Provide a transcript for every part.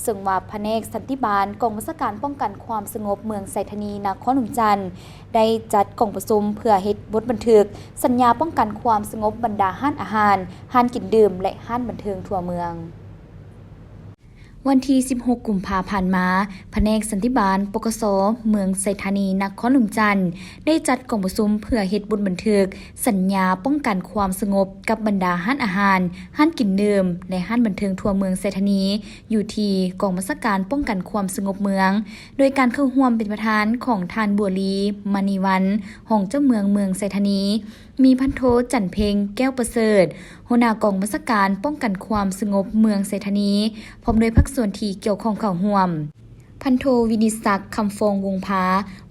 ซึ่งว่าแผนกสันติบาลกองบัญชาการป้องกันความสงบเมืองไซธานีนครหลวงจันทร์ได้จัดกองประชุมเพื่อเฮ็ดบทบันทึกสัญญาป้องกันความสงบบรรดาห้านอาหารห้านกินดื่มและห้านบันเทิงทั่วเมืองวันที่16 กุมภาพันธ์มาแผนกสันติบาลปกสเมืองไซธานีนครหลวงจันทร์ได้จัดกองประชุมเพื่อเฮ็ดบทบันทึกสัญญาป้องกันความสงบกับบรรดาห้านอาหารห้านกินดื่มและห้านบันเทิงทั่วเมืองไซธานีอยู่ที่กองบัญชาการป้องกันความสงบเมืองโดยการเข้าร่วมเป็นประธานของท่านบัวลีมณีวันห้องเจ้าเมืองไซธานีมีพันโทจันเพ็งแก้วประเสริฐหัวหน้ากองบัญชาการป้องกันความสงบเมืองไซธานีพร้อมโดยภาคส่วนที่เกี่ยวข้องเข้าร่วมพันโทวินิศักดิ์คำฟงวงพา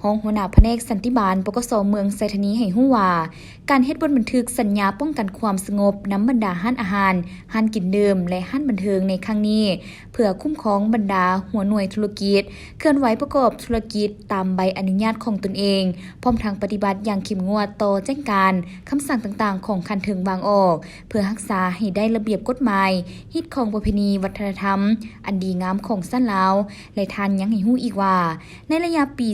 ห้องหัวหน้าแผนกสันติบาลปกสเมืองไซธานีให้ฮู้ว่าการเฮ็ดบทบันทึกสัญญาป้องกันความสงบนำบรรดาห้านอาหารห้านกินดื่มและห้านบันเทิงในครั้งนี้เพื่อคุ้มครองบรรดาหัวหน่วยธุรกิจเคลื่อนไหวประกอบธุรกิจตามใบอนุญาตของตนเองพร้อมทั้งปฏิบัติอย่างเข้มงวดต่อแจ้งการคำสั่งต่างๆของคันถึงวางออกเพื่อรักษาให้ได้ระเบียบกฎหมายฮิตของประเพณีวัฒนธรรมอันดีงามของสั้นลาวและทานยังให้ฮู้อีกว่าในระยะปี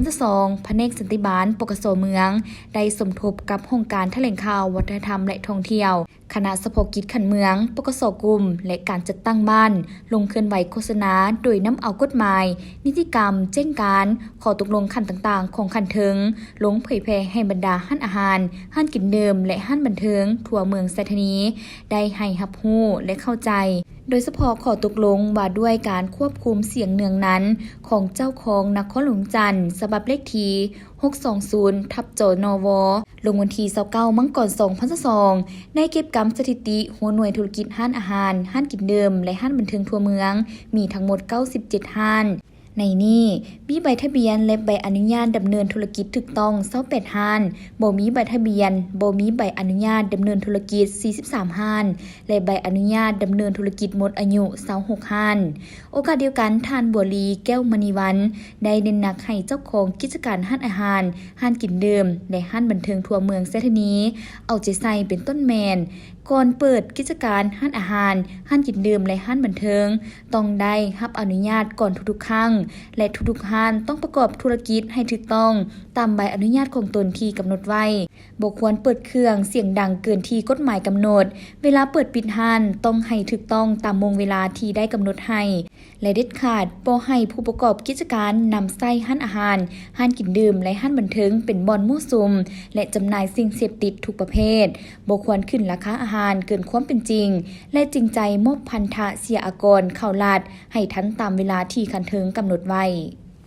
2022 แผนกสันติบาลปกสเมืองได้สมทบกับโครงการแถลงข่าววัฒนธรรมและท่องเที่ยวคณะเฉพาะกิจขันเมืองปกสกลุ่มและการจัดตั้งบ้านลงเคลื่อนไหวโฆษณาโดยนำเอากฎหมายนิติกรรมแจ้งการขอตกลงขั้นต่างๆของขันเทิงลงเผยแพร่ให้บรรดาห้านอาหารห้านกินดื่มและห้านบันเทิงทั่วเมืองไซธานีได้ให้รับรู้และเข้าใจโดยเฉพาะขอตกลงว่าด้วยการควบคุมเสียงเนืองนั้นของเจ้าของนครหลวงจันทร์ฉบับเลขที่620/จนวลงวันที่29มังกร2022ในเก็บกำสถิติหัวหน่วยธุรกิจห้านอาหารห้านกินดื่มและห้านบันเทิงทั่วเมืองมีทั้งหมด97ห้านในนี้มีใบทะเบียนและใบอนุญาตดำเนินธุรกิจถูกต้อง28ห้านบ่มีใบทะเบียนบ่มีใบอนุญาตดำเนินธุรกิจ43ห้านและใบอนุญาตดำเนินธุรกิจหมดอายุ26ห้านโอกาสเดียวกันท่านบัวลีแก้วมณีวันได้เน้นหนักให้เจ้าของกิจการห้านอาหารห้านกินดื่มและห้านบันเทิงทั่วเมืองไซธานีเอาใจใส่เป็นต้นแมนก่อนเปิดกิจการห้านอาหารห้านกินดื่มและห้านบันเทิงต้องได้รับอนุญาตก่อนทุกๆครั้งและทุกๆห้านต้องประกอบธุรกิจให้ถูกต้องตามใบอนุญาตของตนที่กำหนดไว้บ่ควรเปิดเครื่องเสียงดังเกินที่กฎหมายกำหนดเวลาเปิดปิดห้านต้องให้ถูกต้องตามวงเวลาที่ได้กำหนดให้และเด็ดขาดบ่ให้ผู้ประกอบกิจการนำใส่ห้านอาหารห้านกินดื่มและห้านบันเทิงเป็นบ่อนมั่วสุมและจำหน่ายสิ่งเสพติดทุกประเภทบ่ควรขึ้นราคาอาหารเกินความเป็นจริงและจริงใจมอบพันธะเสียอากรเข้าลาดให้ทันตามเวลาที่คันเทิงกำหนดไว้